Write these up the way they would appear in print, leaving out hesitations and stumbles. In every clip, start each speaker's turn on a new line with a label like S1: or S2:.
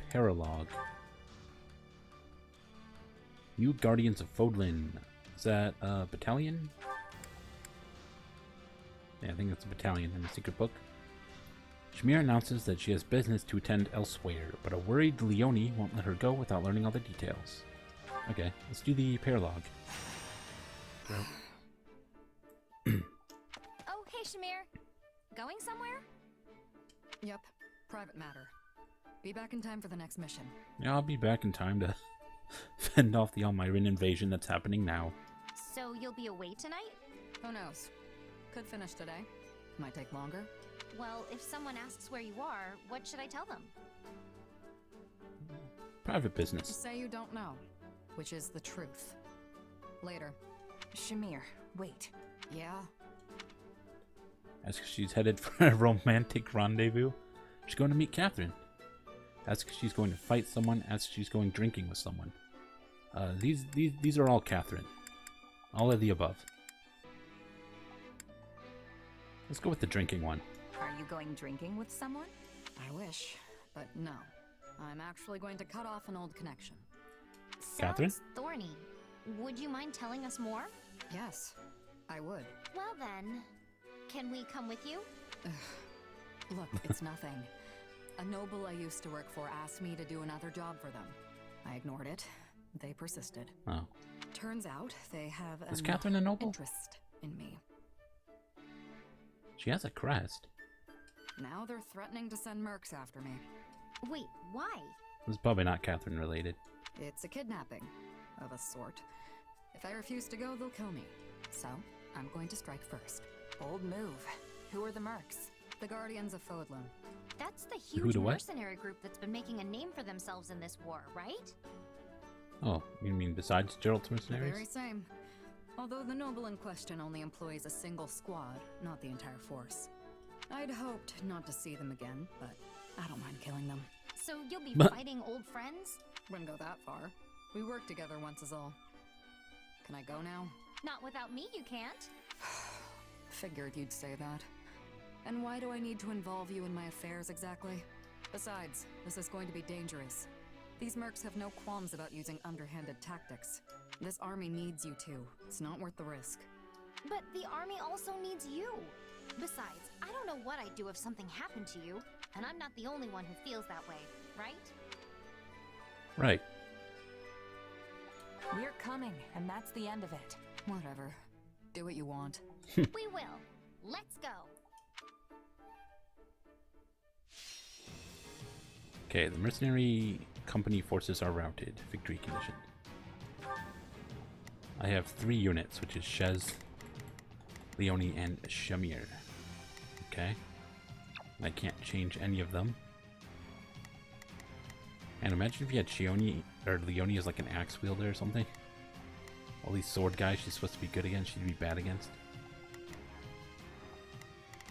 S1: paralogue. New Guardians of Fodlan. Is that a battalion? Yeah, I think it's a battalion in the secret book. Shamir announces that she has business to attend elsewhere, but a worried Leonie won't let her go without learning all the details. Okay, let's do the paralogue.
S2: Oh, hey Shamir. Going somewhere?
S3: Yep, private matter. Be back in time for the next mission.
S1: Yeah, I'll be back in time to fend off the Almyran invasion that's happening now.
S2: So you'll be away tonight?
S3: Who knows? Could finish today. Might take longer.
S2: Well, if someone asks where you are, what should I tell them?
S1: Private business.
S3: Say you don't know, which is the truth. Later.
S4: Shamir, wait.
S3: Yeah?
S1: Asks if she's headed for a romantic rendezvous. She's going to meet Catherine. Asks if she's going to fight someone. Asks if she's going drinking with someone. These are all Catherine. All of the above. Let's go with the drinking one.
S4: Are you going drinking with someone?
S3: I wish, but no. I'm actually going to cut off an old connection.
S1: Catherine?
S2: Sounds thorny. Would you mind telling us more?
S3: Yes, I would.
S2: Well then, can we come with you?
S3: Look, it's nothing. A noble I used to work for asked me to do another job for them. I ignored it. They persisted.
S1: Oh.
S3: Turns out they have
S1: Is
S3: an
S1: Catherine a noble?
S3: interest in me.
S1: She has a crest.
S3: Now they're threatening to send mercs after me.
S2: Wait, why?
S1: This is probably not Catherine related.
S3: It's a kidnapping, of a sort. If I refuse to go, they'll kill me. So, I'm going to strike first.
S4: Bold move. Who are the mercs?
S3: The Guardians of Fodlan.
S2: That's the
S1: Who
S2: huge
S1: to what?
S2: mercenary group that's been making a name for themselves in this war, right?
S1: Oh, you mean besides Gerald's
S3: The
S1: mercenaries?
S3: very same. Although the noble in question only employs a single squad, not the entire force. I'd hoped not to see them again, but I don't mind killing them.
S2: So you'll be
S1: But-
S2: fighting old friends?
S3: Wouldn't go that far. We worked together once is all. Can I go now?
S2: Not without me, you can't.
S3: Figured you'd say that. And why do I need to involve you in my affairs exactly? Besides, this is going to be dangerous. These mercs have no qualms about using underhanded tactics. This army needs you too. It's not worth the risk.
S2: But the army also needs you. Besides, I don't know what I'd do if something happened to you, and I'm not the only one who feels that way, right?
S1: Right.
S4: We're coming, and that's the end of it.
S3: Whatever. Do what you want.
S2: We will. Let's go.
S1: Okay, the mercenary company forces are routed. Victory condition. I have 3 units, which is Shez, Leonie, and Shamir. Okay. I can't change any of them. And imagine if you had Shione or Leonie as like an axe wielder or something. All these sword guys she's supposed to be good against, she'd be bad against.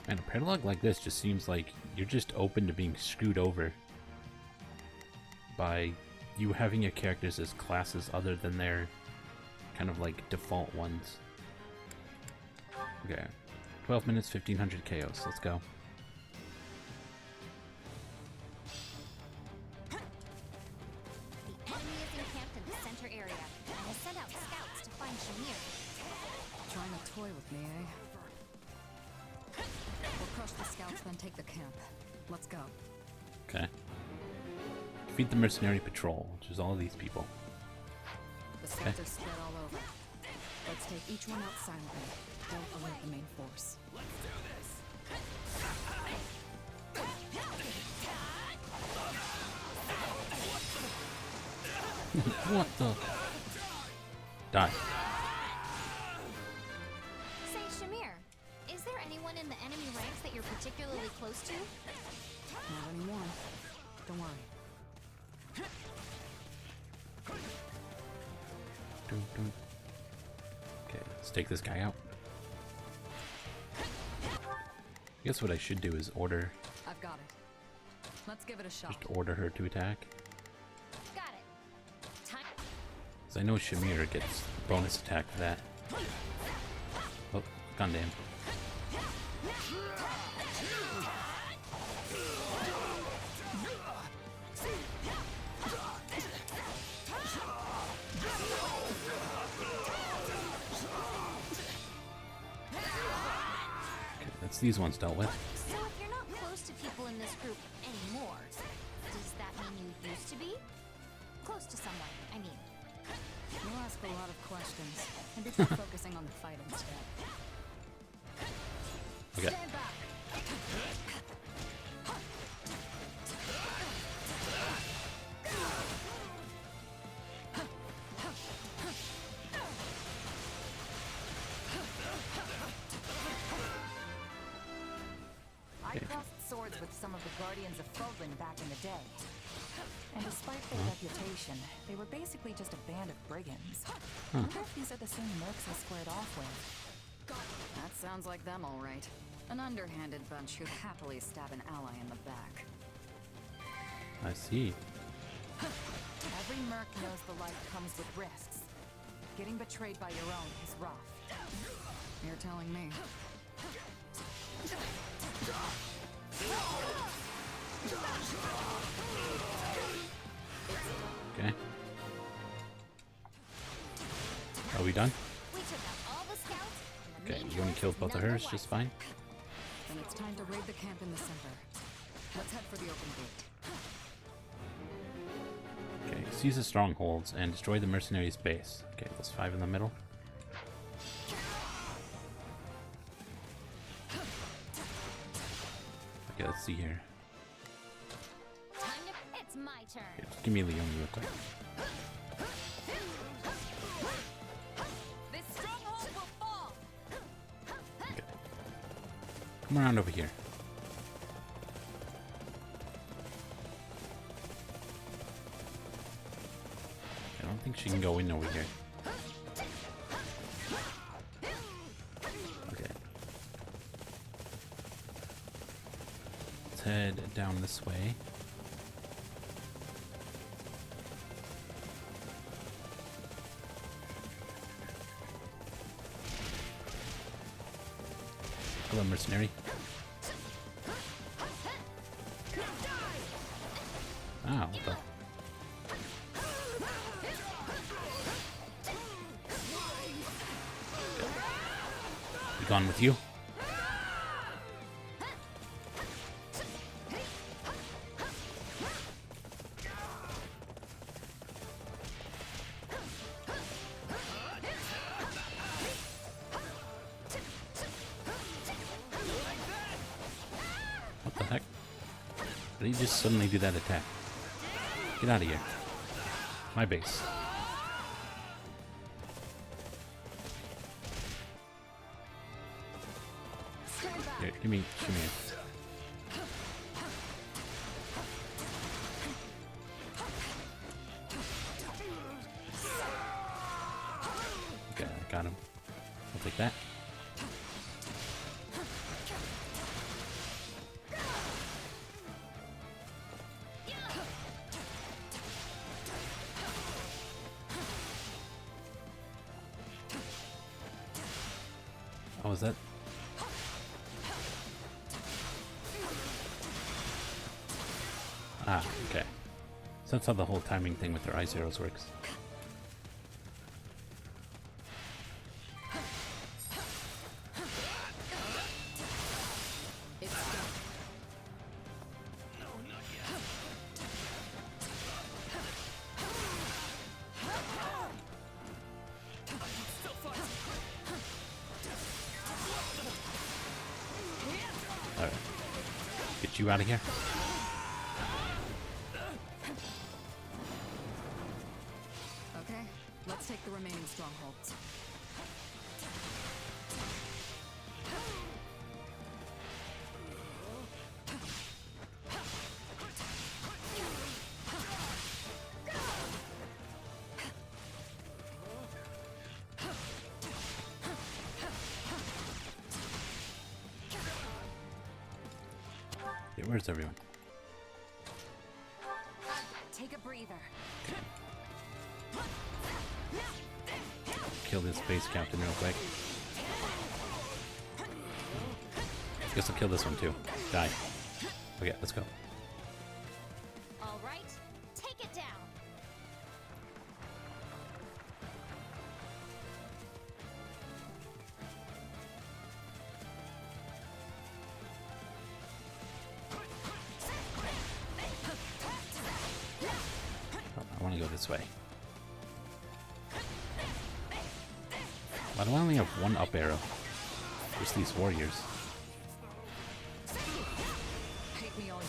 S1: Man, a paralogue like this just seems like you're just open to being screwed over by you having your characters as classes other than their kind of like default ones. Okay. 12 minutes, 1500 chaos. Let's go.
S2: The enemy is encamped in the center area, and I sent out scouts to find Shamir.
S3: Trying to toy with me, eh? We'll crush the scouts, then take the camp. Let's go.
S1: Okay. Defeat the mercenary patrol, which is all of these people.
S3: The scouts are spread all over. Let's take each one out silently. Don't alert the main force.
S1: What the? Die.
S2: Say, Shamir, is there anyone in the enemy ranks that you're particularly close to?
S3: Not anymore. Don't worry.
S1: Dun, dun. Okay, let's take this guy out. I guess what I should do is order,
S3: I've got it. Let's give it a shot.
S1: just order her to attack.
S2: Got it. Time.
S1: Because I know Shamir gets bonus attack for that. Oh, goddamn. least these ones dealt with.
S2: So if you're not close to people in this group anymore, does that mean you used to be? Close to someone, I mean.
S3: You ask a lot of questions, and be focusing on the fight instead.
S1: Okay.
S3: Stand back.
S4: I crossed swords with some of the Guardians of Fodlan back in the day. And despite their reputation, they were basically just a band of brigands. I wonder if these are the same mercs I squared off with.
S3: That sounds like them, all right. An underhanded bunch who'd happily stab an ally in the back.
S1: I see.
S4: Every merc knows the life comes with risks. Getting betrayed by your own is rough.
S3: You're telling me.
S1: Okay. Are we done?
S2: We took out all the scouts. And the
S1: Okay,
S2: main
S1: you only
S2: force
S1: killed
S2: is
S1: both of
S2: number
S1: hers
S2: one.
S1: just fine.
S3: Then it's time to raid the camp in the center. Let's head for the open gate.
S1: Okay, seize the strongholds and destroy the mercenaries' base. Okay, those 5 in the middle. Okay, let's see here.
S2: Time to, it's my turn.
S1: Okay, just give me Leonie real quick.
S2: This stronghold will fall.
S1: Okay. Come around over here. I don't think she can go in over here. Okay. Let's head down this way. Hello, mercenary. Ah, what the? Be gone with you. What the heck? Did he just suddenly do that attack? Get out of here. My base. Here, give me Shimerin. Okay, I got him. I'll take that. Oh, is that? Ah, okay. So that's how the whole timing thing with their ice arrows works. Alright. Get you out of here.
S3: Okay, let's take the remaining strongholds.
S1: Okay, where's everyone?
S4: Take a breather.
S1: Kill this base captain real quick. Guess I'll kill this one too. Die. Okay, let's go.
S2: All right, take it down.
S1: want to go this way. Why do I only have one up arrow? Just these warriors.
S3: Hate me all you.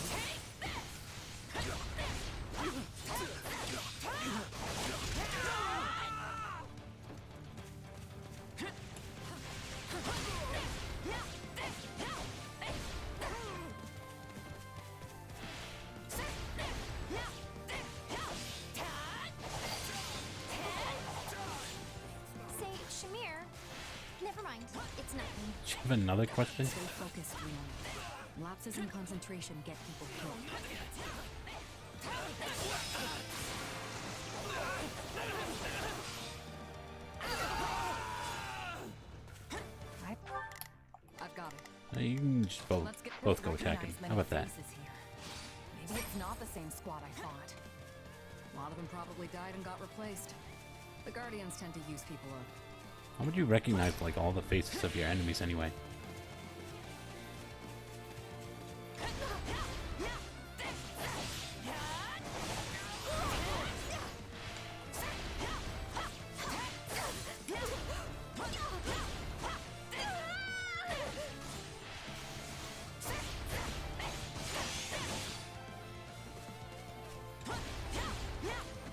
S2: Say, Shamir. Never mind. It's nothing.
S1: Do you have another question?
S3: Stay focused, Leonie. Lapses in concentration get people killed. I've got it.
S1: You can just
S3: Let's get
S1: both go
S3: recognize
S1: attacking. How
S3: many
S1: about that?
S3: faces here. Maybe it's not the same squad I thought. A lot of them probably died and got replaced. The Guardians tend to use people up.
S1: How would you recognize like all the faces of your enemies anyway?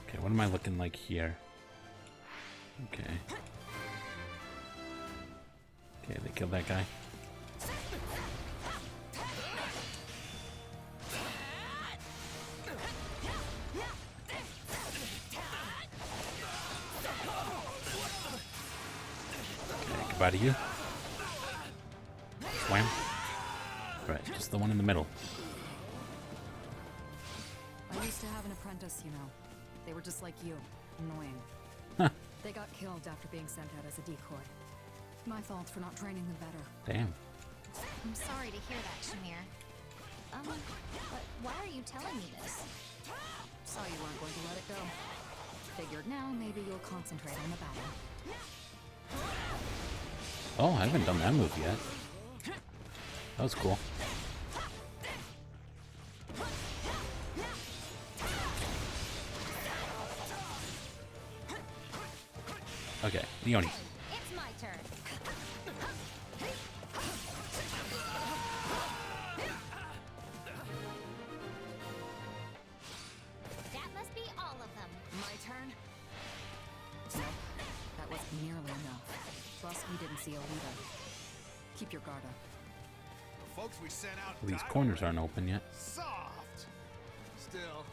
S1: Okay, what am I looking like here? Okay. Okay, they killed that guy. Okay, goodbye to you. Wham. Right, just the one in the middle.
S3: I used to have an apprentice, you know. They were just like you. Annoying.
S1: Huh.
S3: They got killed after being sent out as a decoy. My fault for not training them better.
S1: Damn.
S2: I'm sorry to hear that, Shamir. But why are you telling me this?
S3: Saw you weren't going to let it go. Figured now maybe you'll concentrate on the battle.
S1: Oh, I haven't done that move yet. That was cool. Okay, Leonie.
S2: It's my turn. That must be all of them.
S3: My turn? Nope. That wasn't nearly enough. Plus, we didn't see a leader. Keep your guard up.
S5: The folks we sent out
S1: These
S5: died
S1: corners
S5: already.
S1: aren't open yet.
S5: Soft. Still,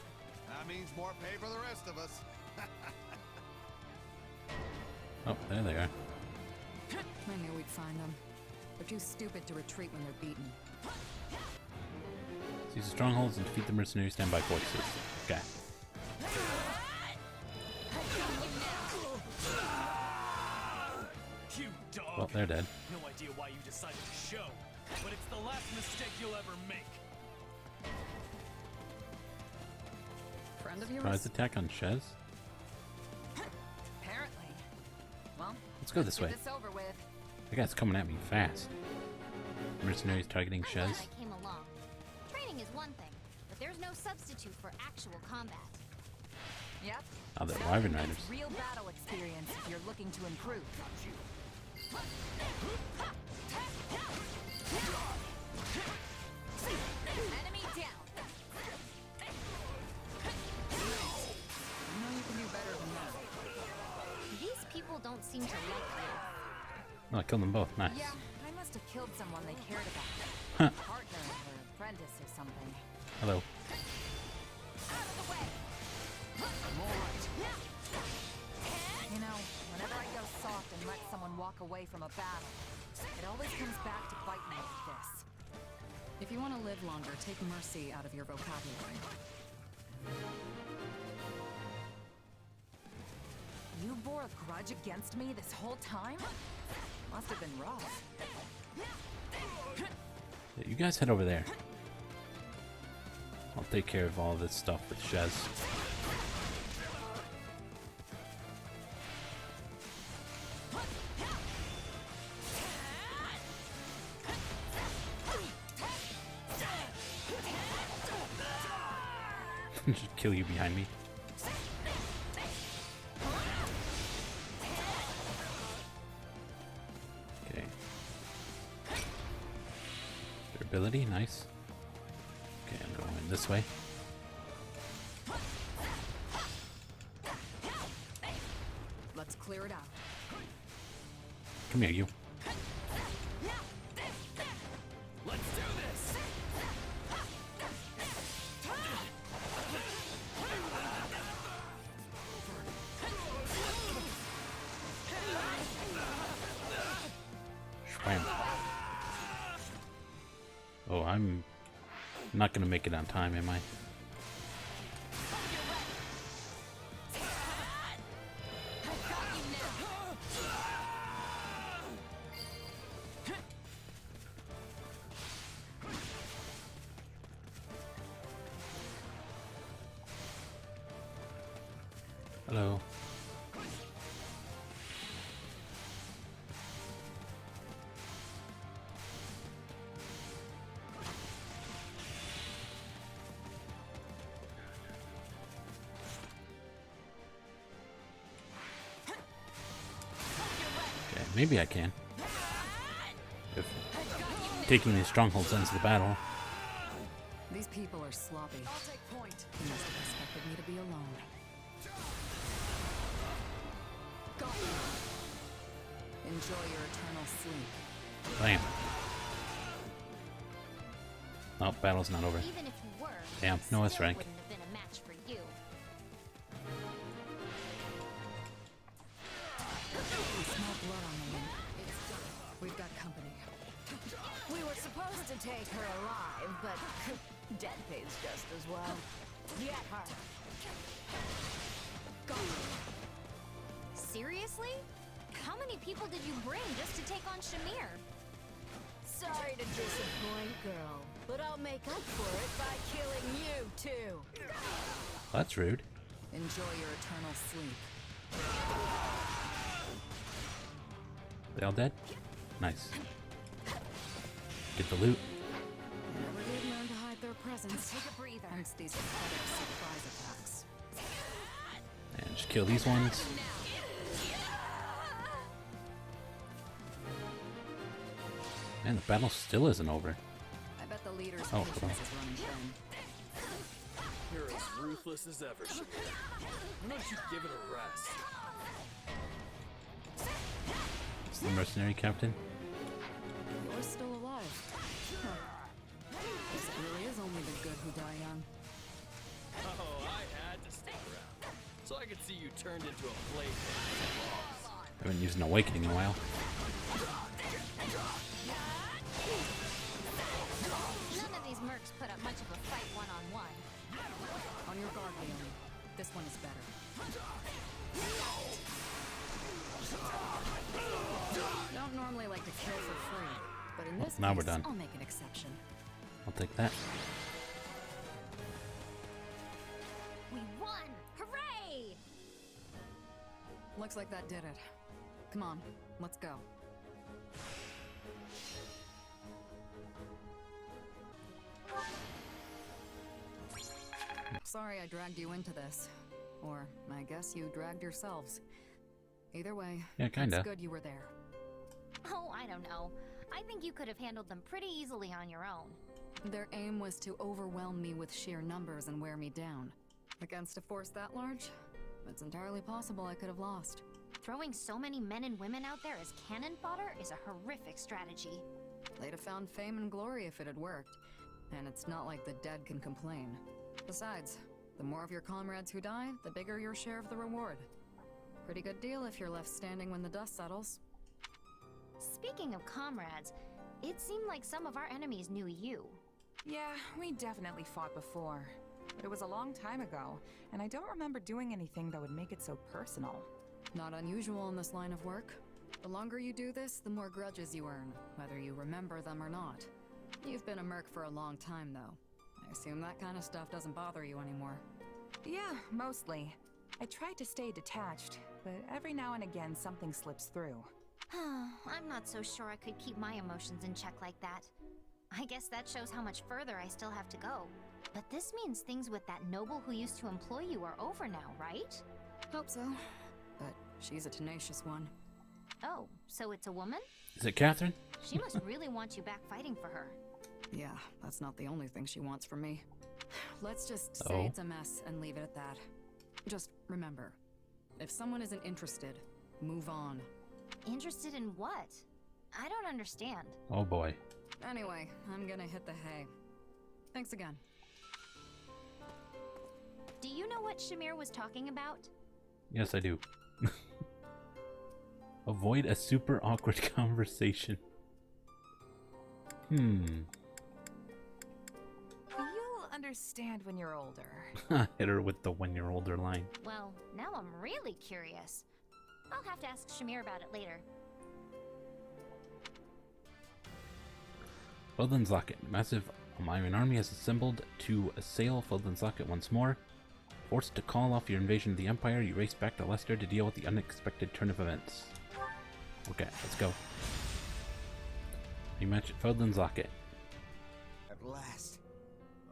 S5: that means more pay for the rest of us.
S1: Oh, there they are.
S3: I knew we'd find them. They're too stupid to retreat when they're beaten.
S1: Seize the strongholds and defeat the mercenary standby forces. Okay.
S6: You dog!
S1: Well, they're dead.
S6: No idea why you decided to show, but it's the last mistake you'll ever make.
S3: Friend of yours?
S1: Surprise attack on Shez.
S4: Apparently. Well,
S1: Let's go this way.
S4: get this over with.
S1: That guy's coming at me fast. Mercenaries targeting
S2: I'm glad
S1: Shez.
S2: I came along. Training is one thing, but there's no substitute for actual combat.
S4: Yep.
S1: Oh, they're
S4: Nothing
S1: Wyvern
S4: beats
S1: Riders.
S4: Real battle experience if you're looking to improve. Enemy down.
S3: I know you can do better than that.
S2: These people don't seem to like you.
S1: Oh, I killed them both. Nice.
S4: Yeah, I must have killed someone they cared about.
S1: Huh.
S4: Partner or apprentice or something.
S1: Hello.
S4: Out of the way. I'm all right. You know, whenever I go soft and let someone walk away from a battle, it always comes back to bite me like this.
S3: If you want to live longer, take mercy out of your vocabulary.
S4: You bore a grudge against me this whole time? Must have been rough.
S1: Yeah, you guys head over there. I'll take care of all this stuff with Shez. Just kill you behind me. ability, nice. Okay, I'm going this way.
S3: Let's clear it out.
S1: Come here, you.
S6: Let's do this!
S1: Bam. Oh, I'm not gonna make it on time, am I? Hello. Okay, maybe I can. If taking these strongholds ends the battle.
S3: These people are sloppy.
S4: I'll take point.
S3: You must have expected me to be alone. Got you. Enjoy your eternal sleep.
S1: Bam. Oh, battle's not over.
S2: Even if you were,
S1: Damn, no S
S2: still
S1: rank.
S2: wouldn't have been a match for you.
S3: Small blood on the wind. It's done. We've got company.
S4: We were supposed to take her alive, but death pays just as well. Get her.
S3: Got you.
S2: Seriously? How many people did you bring just to take on Shamir?
S4: Sorry to disappoint, girl, but I'll make up for it by killing you too.
S1: That's rude.
S3: Enjoy your eternal sleep.
S1: They all dead? Nice. Get the loot.
S3: Never did learn to hide their presence.
S2: Take a breather.
S3: Hence these pathetic surprise attacks.
S1: And just kill these ones. Man, the battle still isn't over.
S3: I bet the leader's
S1: Oh,
S3: patience
S1: cool.
S3: is running thin.
S6: You're as ruthless as ever, Shimerin. Why don't you give it a rest?
S1: It's the mercenary captain.
S3: You're still alive. Huh. Guess it really is only the good who die young.
S6: Oh, I had to stick around. So I could see you turned into a plaything.
S1: I haven't used an awakening in a while.
S2: None of these mercs put up much of a fight one-on-one.
S3: On your guard, Leonie. This one is better. Don't normally like to kill for free, but in this
S1: Now
S3: case,
S1: we're done.
S3: I'll make an exception.
S1: I'll take that.
S2: We won! Hooray!
S3: Looks like that did it. Come on, let's go. Sorry I dragged you into this. Or, I guess you dragged yourselves. Either way,
S1: Yeah, kinda.
S3: it's good you were there.
S2: Oh, I don't know. I think you could have handled them pretty easily on your own.
S3: Their aim was to overwhelm me with sheer numbers and wear me down. Against a force that large, it's entirely possible I could have lost.
S2: Throwing so many men and women out there as cannon fodder is a horrific strategy.
S3: They'd have found fame and glory if it had worked, and it's not like the dead can complain. Besides, the more of your comrades who die, the bigger your share of the reward. Pretty good deal if you're left standing when the dust settles.
S2: Speaking of comrades, it seemed like some of our enemies knew you.
S7: Yeah, we definitely fought before. But it was a long time ago, and I don't remember doing anything that would make it so personal.
S3: Not unusual in this line of work. The longer you do this, the more grudges you earn, whether you remember them or not. You've been a merc for a long time, though. I assume that kind of stuff doesn't bother you anymore.
S7: Yeah, mostly. I tried to stay detached, but every now and again something slips through.
S2: I'm not so sure I could keep my emotions in check like that. I guess that shows how much further I still have to go. But this means things with that noble who used to employ you are over now, right?
S3: Hope so. But she's a tenacious one.
S2: Oh, so it's a woman?
S1: Is it Catherine?
S2: She must really want you back fighting for her.
S3: Yeah, that's not the only thing she wants from me. Let's just say
S1: Oh.
S3: it's a mess and leave it at that. Just remember, if someone isn't interested, move on.
S2: Interested in what? I don't understand.
S1: Oh boy.
S3: Anyway, I'm gonna hit the hay. Thanks again.
S2: Do you know what Shamir was talking about?
S1: Yes, I do. Avoid a super awkward conversation.
S7: You'll understand when you're older.
S1: Hit her with the when you're older line.
S2: Well, now I'm really curious. I'll have to ask Shamir about it later.
S1: Feldon's Locket. Massive Almyran army has assembled to assail Feldon's Locket once more. Forced to call off your invasion of the Empire, you race back to Leicester to deal with the unexpected turn of events. Okay, let's go. Rematch at Feldon's Locket.
S8: At last,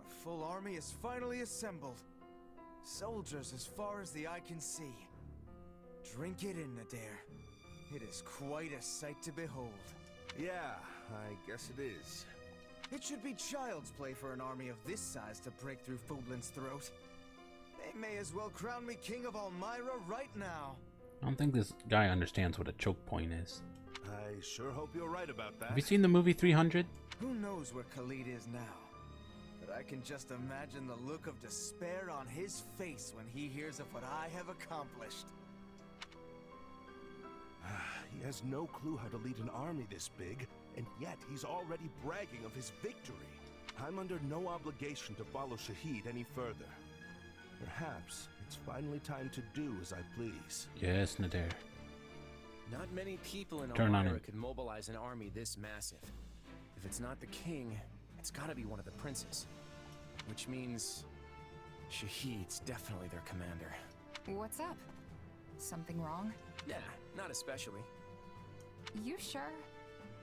S8: our full army is finally assembled. Soldiers as far as the eye can see. Drink it in, Nadir. It is quite a sight to behold.
S5: Yeah, I guess it is.
S8: It should be child's play for an army of this size to break through Fodlan's throat. They may as well crown me king of Almyra right now.
S1: I don't think this guy understands what a choke point is.
S5: I sure hope you're right about that.
S1: Have you seen the movie 300?
S8: Who knows where Khalid is now? But I can just imagine the look of despair on his face when he hears of what I have accomplished.
S5: He has no clue how to lead an army this big, and yet he's already bragging of his victory. I'm under no obligation to follow Shahid any further. Perhaps it's finally time to do as I please.
S1: Yes, Nadir.
S6: Not many people in
S1: Turn on
S6: Almyra
S1: him.
S6: could mobilize an army this massive. If it's not the king, it's gotta be one of the princes. Which means Shahid's definitely their commander.
S7: What's up? Something wrong?
S6: Yeah, not especially.
S7: You sure?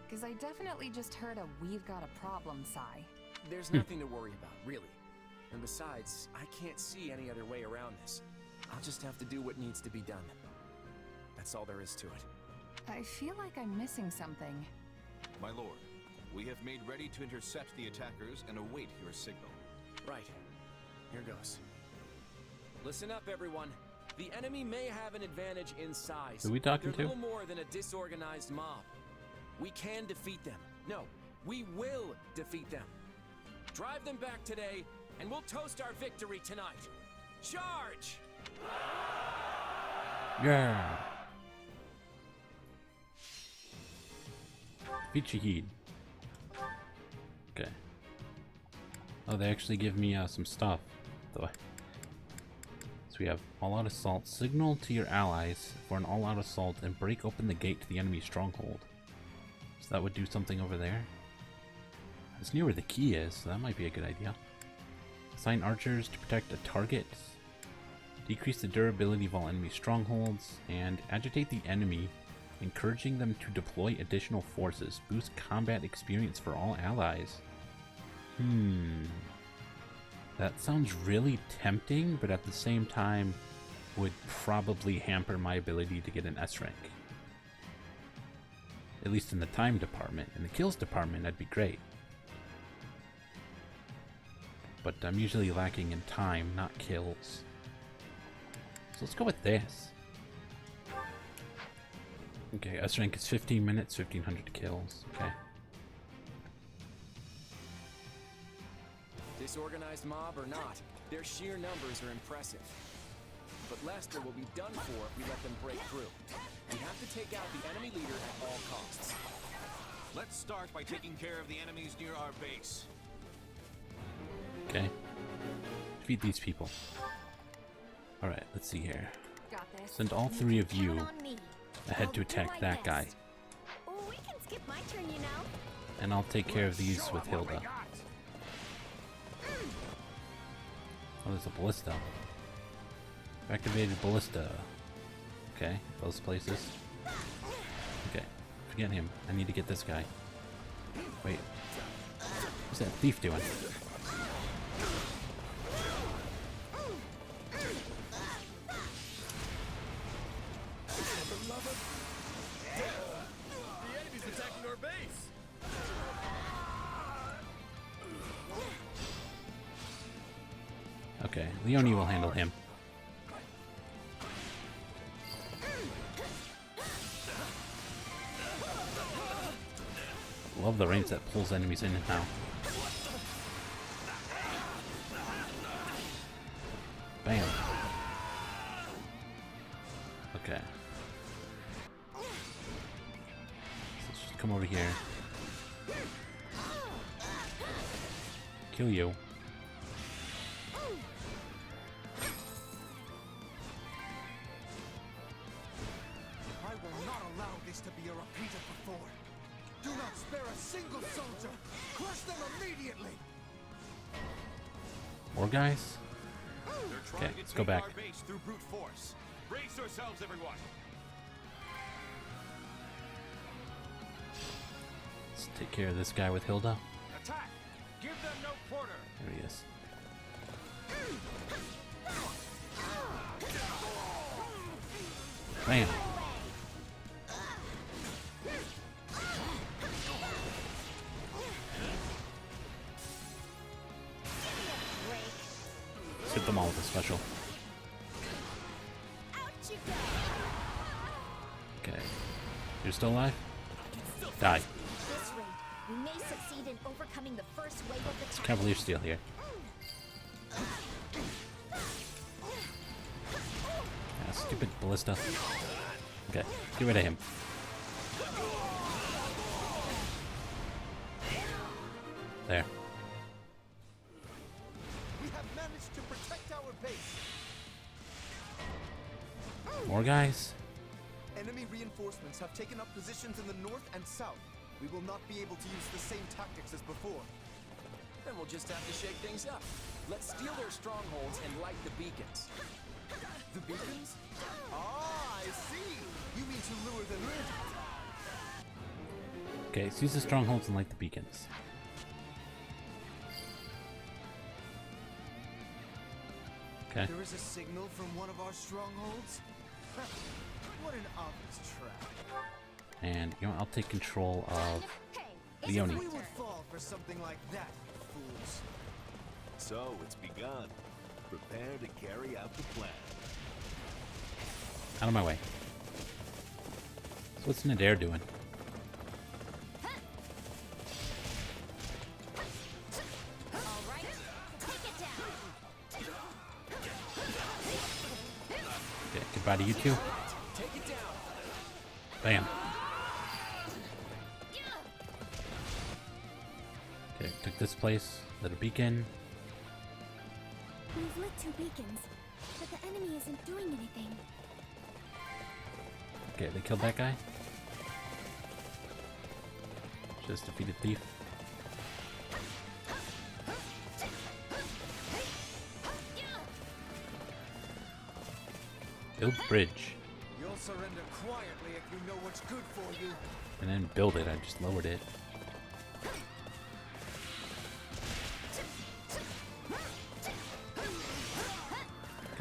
S7: Because I definitely just heard a "we've got a problem" sigh.
S6: There's nothing to worry about, really. And besides, I can't see any other way around this. I'll just have to do what needs to be done. That's all there is to it.
S7: I feel like I'm missing something.
S9: My lord, we have made ready to intercept the attackers and await your signal.
S6: Right. Here goes. Listen up, everyone. The enemy may have an advantage in size.
S1: Who we talking
S6: They're
S1: to?
S6: little more than a disorganized mob. We can defeat them. No, we will defeat them. Drive them back today, and we'll toast our victory tonight. Charge!
S1: Yeah. Defeat Shahid. Okay. Oh, they actually give me some stuff. Though. So we have all-out assault. Signal to your allies for an all-out assault and break open the gate to the enemy stronghold. So that would do something over there. It's near where the key is, so that might be a good idea. Assign archers to protect a target. Decrease the durability of all enemy strongholds. And agitate the enemy, encouraging them to deploy additional forces. Boost combat experience for all allies. That sounds really tempting, but at the same time would probably hamper my ability to get an S rank. At least in the time department. In the kills department, that'd be great. But I'm usually lacking in time, not kills. So let's go with this. Okay, S rank is 15 minutes, 1500 kills. Okay.
S6: Disorganized mob or not, their sheer numbers are impressive. But Leicester will be done for if we let them break through. We have to take out the enemy leader at all costs.
S9: Let's start by taking care of the enemies near our base.
S1: Okay. Defeat these people. Alright, let's see here.
S2: Got this.
S1: Send all three of you
S2: Count on me.
S1: ahead
S2: I'll
S1: to
S2: do
S1: attack
S2: my
S1: that guy.
S2: best. We can skip my turn, you know.
S1: And I'll take care of these with Hilda. Oh, there's a ballista. Activated ballista. Okay, those places. Okay, forget him. I need to get this guy. Wait. What's that thief doing?
S6: The enemy's attacking our base!
S1: Okay, Leonie will handle him. Love the range that pulls enemies in and out. Bam. Okay. So let's just come over here. Kill you.
S8: I will not allow this to be a repeat of before. Do not spare a single soldier. Crush them immediately.
S1: More guys?
S9: They're trying
S1: let's
S9: to
S1: go
S9: take
S1: back.
S9: our base through brute force. Brace yourselves, everyone.
S1: Let's take care of this guy with Hilda.
S6: Attack! Give them no quarter!
S1: There he is. Bam. Let's hit them all with a special. Okay. You're still alive? Die.
S2: This rate, we may succeed in overcoming the first wave of
S1: It's
S2: attack.
S1: Cavalier Steel here. Ah, stupid ballista. Okay, get rid of him. There.
S8: We have managed to protect our base.
S1: More guys?
S8: Enemy reinforcements have taken up positions in the north and south. We will not be able to use the same tactics as before.
S6: Then we'll just have to shake things up. Let's steal their strongholds and light the beacons.
S8: The beacons? Ah, I see. You mean to lure them in?
S1: Okay, let's use the strongholds and light the beacons. Okay.
S8: There is a signal from one of our strongholds? What an obvious trap.
S1: And you know, I'll take control of
S2: Hey,
S1: Leonie.
S8: We would fall for something like that, fools.
S5: So it's begun. Prepare to carry out the plan.
S1: Out of my way. So what's Nadir doing?
S2: all right, take it down.
S1: Okay, goodbye to you two.
S6: Take it down!
S1: Bam. Okay, took this place. Lit a beacon.
S2: We've lit 2 beacons, but the enemy isn't doing anything.
S1: Okay, they killed that guy. Just defeated Thief. Build bridge.
S8: You'll surrender quietly if you know what's good for you.
S1: And then build it. I just lowered it.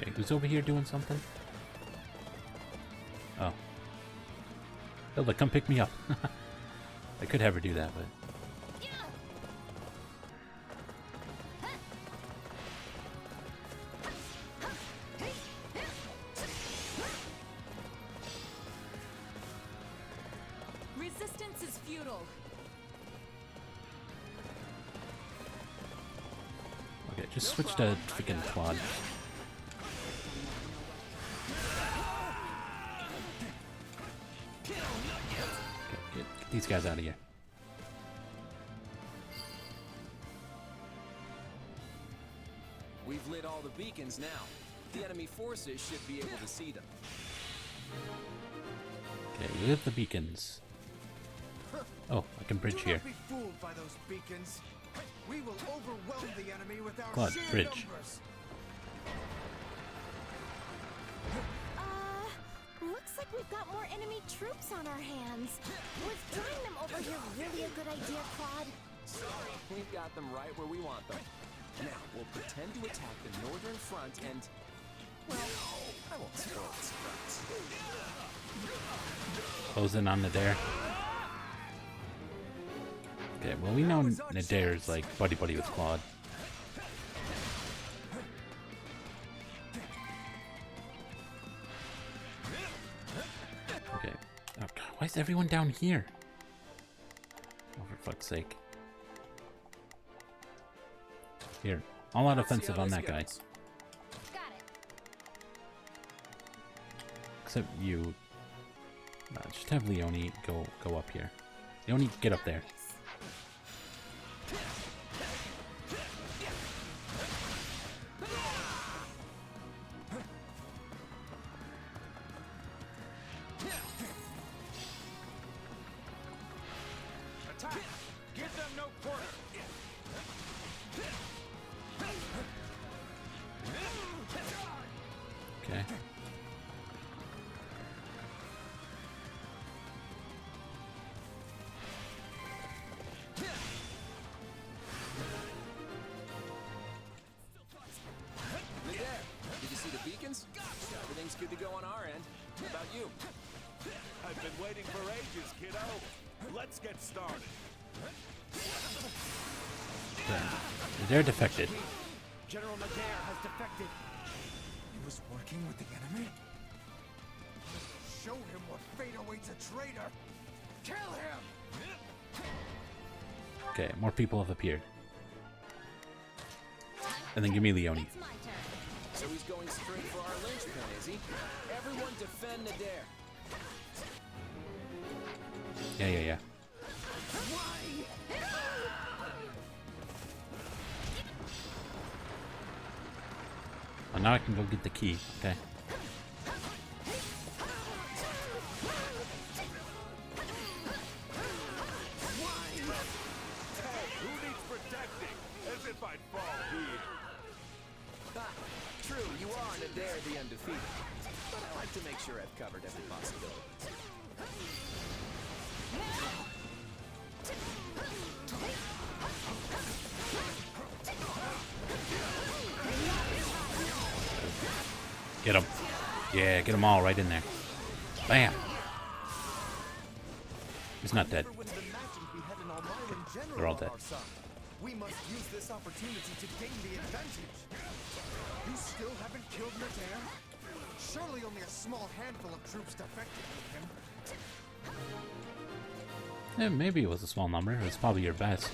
S1: Okay, who's over here doing something? Oh. Hilda, come pick me up. I could have her do that, but...
S3: Resistance is futile.
S1: Okay, just switch to freaking Claude. Okay, get these guys out of here.
S6: We've lit all the beacons now. The enemy forces should be able to see them.
S1: Okay, we lit the beacons. Oh, I can bridge
S8: Do
S1: here.
S8: not be fooled by those beacons. We will overwhelm the enemy with our
S1: Claude,
S8: sheer
S1: bridge.
S8: numbers.
S2: Looks like we've got more enemy troops on our hands. Was drawing them over here really a good idea, Claude?
S6: We've got them right where we want them. Now, we'll pretend to attack the northern front and... Well, I won't spoil the surprise.
S1: Close in on Nadir. Okay, well we know Nadir is like buddy-buddy with Claude. Why is everyone down here? Oh, for fuck's sake. Here. All out offensive on that guy.
S2: Got it.
S1: Except you. Just have Leonie go up here. Leonie, get up there.
S8: Attack! Give them no quarter!
S1: Okay.
S6: Did you see the beacons? Everything's good to go on our end. What about you?
S5: I've been waiting for ages, kiddo. Let's get started.
S1: They're defected.
S8: General Nadir has defected. He was working with the enemy? Show him what fate awaits a traitor. Kill him!
S1: Okay, more people have appeared. And then give me Leonie.
S2: It's my turn.
S6: So he's going straight for our linchpin, is he? Everyone defend Nadir.
S1: Yeah. Oh, now I can go get the key. Okay.
S5: Who needs protecting? As if I'd fall here.
S6: True, you are Nadir the undefeated. But I like to make sure I've covered every possibility.
S1: Get him. Yeah, get them all right in there. Bam. He's not dead.
S8: Never would have imagined we had an Almyran general
S1: They're all
S8: on
S1: dead.
S8: our side. We must use this opportunity to gain the advantage. You still haven't killed Nadir? Surely only a small handful of troops defected with him.
S1: Yeah, maybe it was a small number. It's probably your best.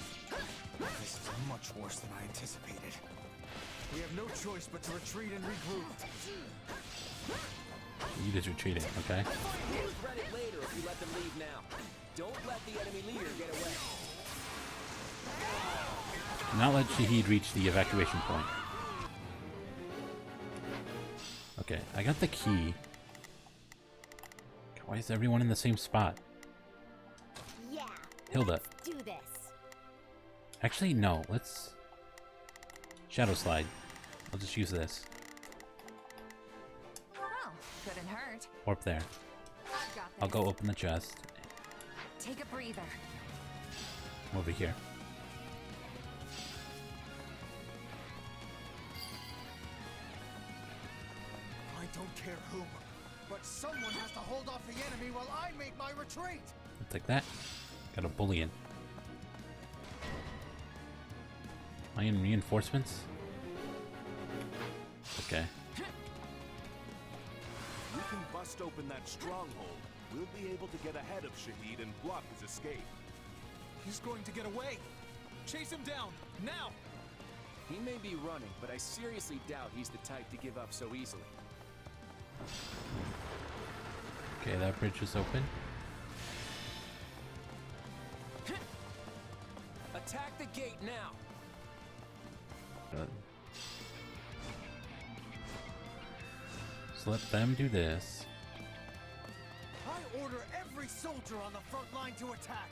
S8: This is much worse than I anticipated. We have no choice but to retreat and regroup.
S1: You just retreated, okay?
S6: You'll regret it later if you let them leave now. Don't let the enemy leader get away.
S1: Not let Shahid reach the evacuation point. Okay, I got the key. Why is everyone in the same spot?
S2: Yeah.
S1: Hilda.
S2: Let's do this.
S1: Actually, no. Let's... Shadow Slide. I'll just use this.
S3: Well, couldn't hurt.
S1: Warp there.
S3: I've got this.
S1: I'll go open the chest.
S3: Take a breather.
S1: Over here.
S8: I don't care who, but someone has to hold off the enemy while I make my retreat.
S1: I'll take that. Got a bullion. Iron reinforcements? Okay.
S5: We can bust open that stronghold. We'll be able to get ahead of Shahid and block his escape.
S8: He's going to get away. Chase him down, now!
S6: He may be running, but I seriously doubt he's the type to give up so easily.
S1: Okay, that bridge is open.
S6: Attack the gate now!
S1: Good. So let them do this.
S8: I order every soldier on the front line to attack,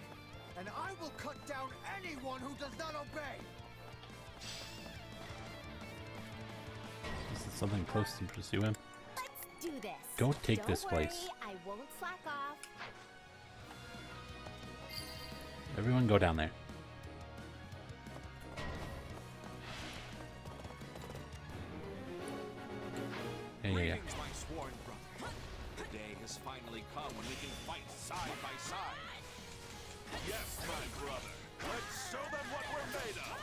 S8: and I will cut down anyone who does not obey.
S1: Is it something close to pursue him?
S2: Let's do this.
S1: Go take
S2: Don't
S1: this
S2: worry,
S1: place.
S2: I won't slack off.
S1: Everyone go down there. Yeah.
S9: Greetings, my sworn brother. The day has finally come when we can fight side by side.
S5: Yes, my brother. Let's show them what we're made of.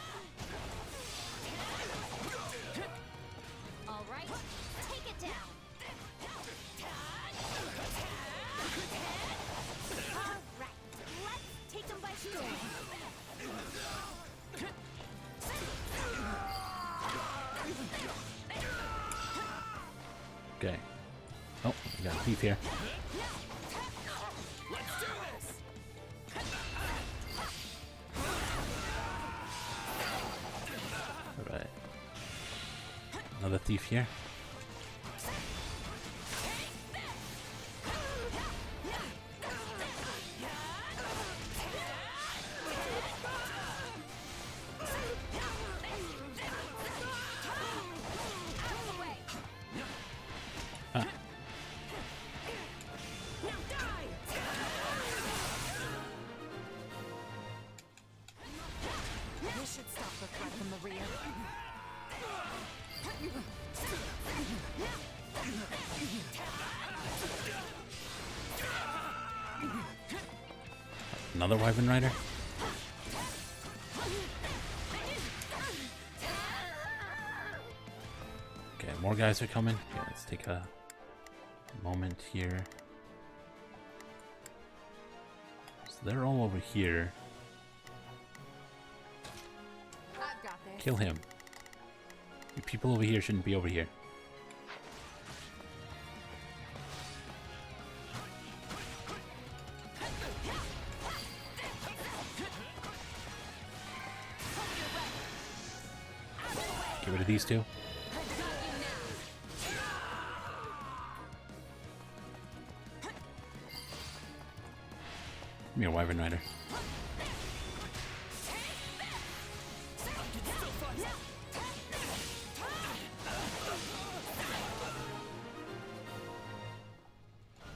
S2: All right, take it down.
S1: Oh, we got a thief here.
S6: Let's do this!
S1: Alright. Another thief here.
S4: This should stop the threat from the rear.
S1: Another Wyvern Rider. Okay, more guys are coming. Okay, let's take a moment here. So they're all over here.
S4: I've got this.
S1: Kill him. You people over here shouldn't be over here. Get rid of these two. Come here, Wyvern Rider.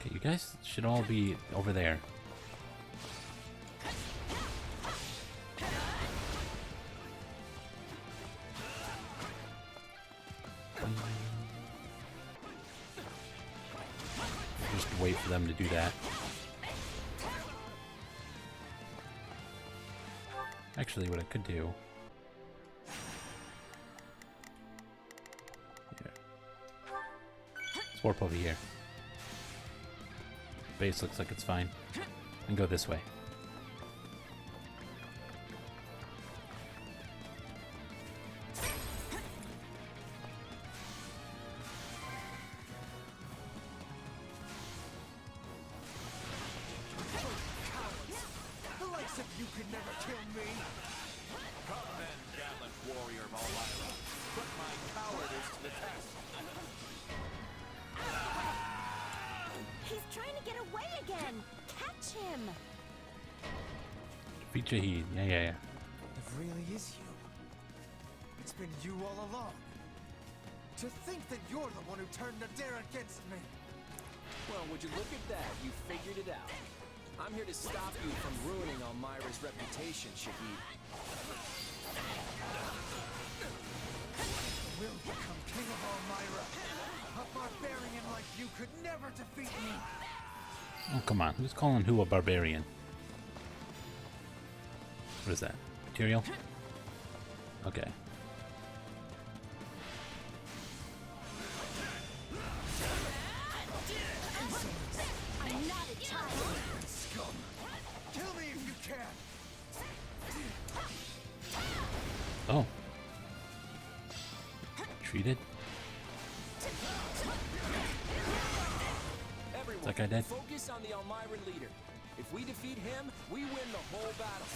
S1: Okay, you guys should all be over there. Just wait for them to do that. Actually, what I could do... Here. Let's warp over here. Base looks like it's fine. And go this way.
S8: The likes of you could never kill me.
S9: Come then, gallant warrior of Almyrans. Put my cowardice to the test.
S2: He's trying to get away again. Catch him.
S1: Defeat Shahid. Yeah.
S8: It really is you. It's been you all along. To think that you're the one who turned Nadir against me.
S6: Well, would you look at that? You figured it out. I'm here to stop you from ruining Almyra's reputation, Shahid.
S8: Will become king of Almyra. A barbarian like you could never defeat me.
S1: Oh, come on. Who's calling who a barbarian? What is that? Material? Okay.
S2: I'm not a child.
S8: Scum. Kill me if you can.
S1: Oh. Treated?
S6: Everyone,
S1: that guy dead?
S6: focus on the Almyran leader. If we defeat him, we win the whole battle.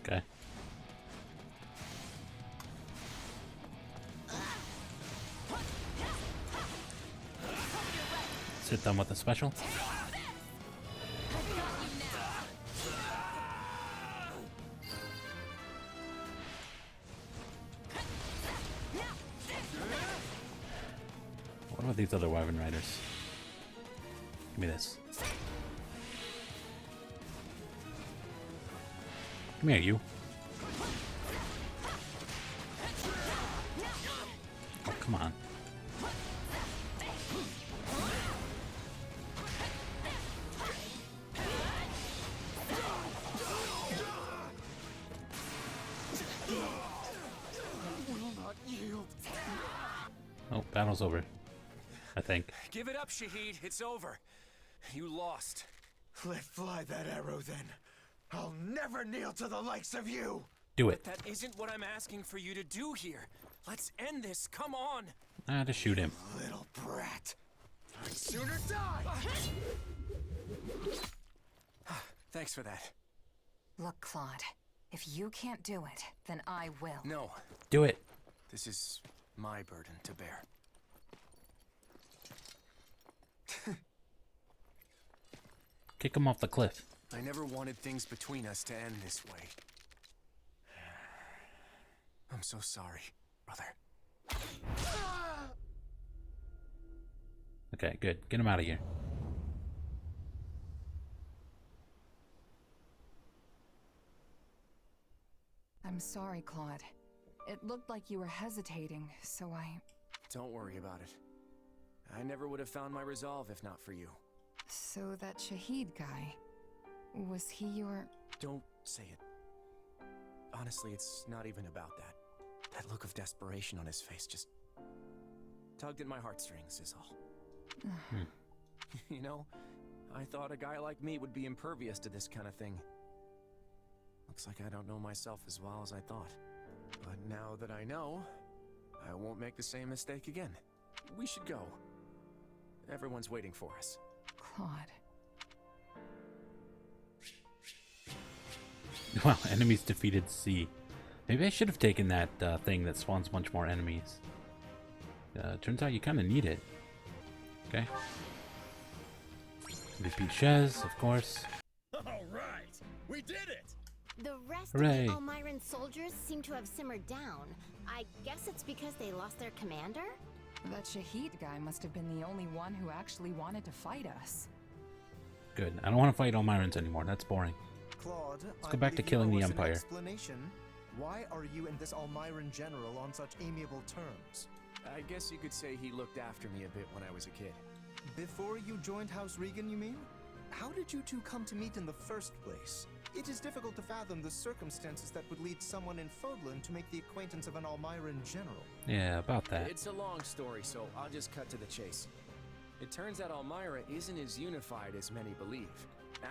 S1: Okay. Sit down with the special. What about these other Wyvern Riders? Give me this. Come here, you. Oh, come on. Oh, battle's over. I think.
S6: Give it up, Shahid. It's over. You lost.
S8: Let fly that arrow then. I'll never kneel to the likes of you.
S1: Do it.
S6: That isn't what I'm asking for you to do here. Let's end this. Come on.
S1: Ah, just shoot him.
S8: Little brat. I'd sooner die!
S6: Thanks for that.
S3: Look, Claude, if you can't do it, then I will.
S6: No,
S1: Do it.
S6: this is my burden to bear.
S1: Kick him off the cliff.
S6: I never wanted things between us to end this way. I'm so sorry, brother.
S1: Okay, good. Get him out of here.
S3: I'm sorry, Claude. It looked like you were hesitating, so I...
S6: Don't worry about it. I never would have found my resolve if not for you.
S3: So that Shahid guy... was he your...
S6: Don't say it. Honestly, it's not even about that. That look of desperation on his face just tugged at my heartstrings is all. You know, I thought a guy like me would be impervious to this kind of thing. Looks like I don't know myself as well as I thought. But now that I know, I won't make the same mistake again. We should go. Everyone's waiting for us.
S3: Claude.
S1: Well, enemies defeated C. Maybe I should have taken that thing that spawns a bunch more enemies. Turns out you kind of need it. Okay. Repeat Shez, of course.
S10: Alright! We did it!
S2: The rest
S1: Hooray.
S2: of the Almyran soldiers seem to have simmered down. I guess it's because they lost their commander?
S3: That Shahid guy must have been the only one who actually wanted to fight us.
S1: Good. I don't want to fight Almyrans anymore. That's boring.
S8: Claude,
S1: Let's go back to killing the Empire.
S8: Explanation. Why are you and this Almyran general on such amiable terms?
S6: I guess you could say he looked after me a bit when I was a kid.
S8: Before you joined House Regan, you mean? How did you two come to meet in the first place? It is difficult to fathom the circumstances that would lead someone in Fodlan to make the acquaintance of an Almyran general.
S1: Yeah, about that.
S6: It's a long story, so I'll just cut to the chase. It turns out Almyra isn't as unified as many believe.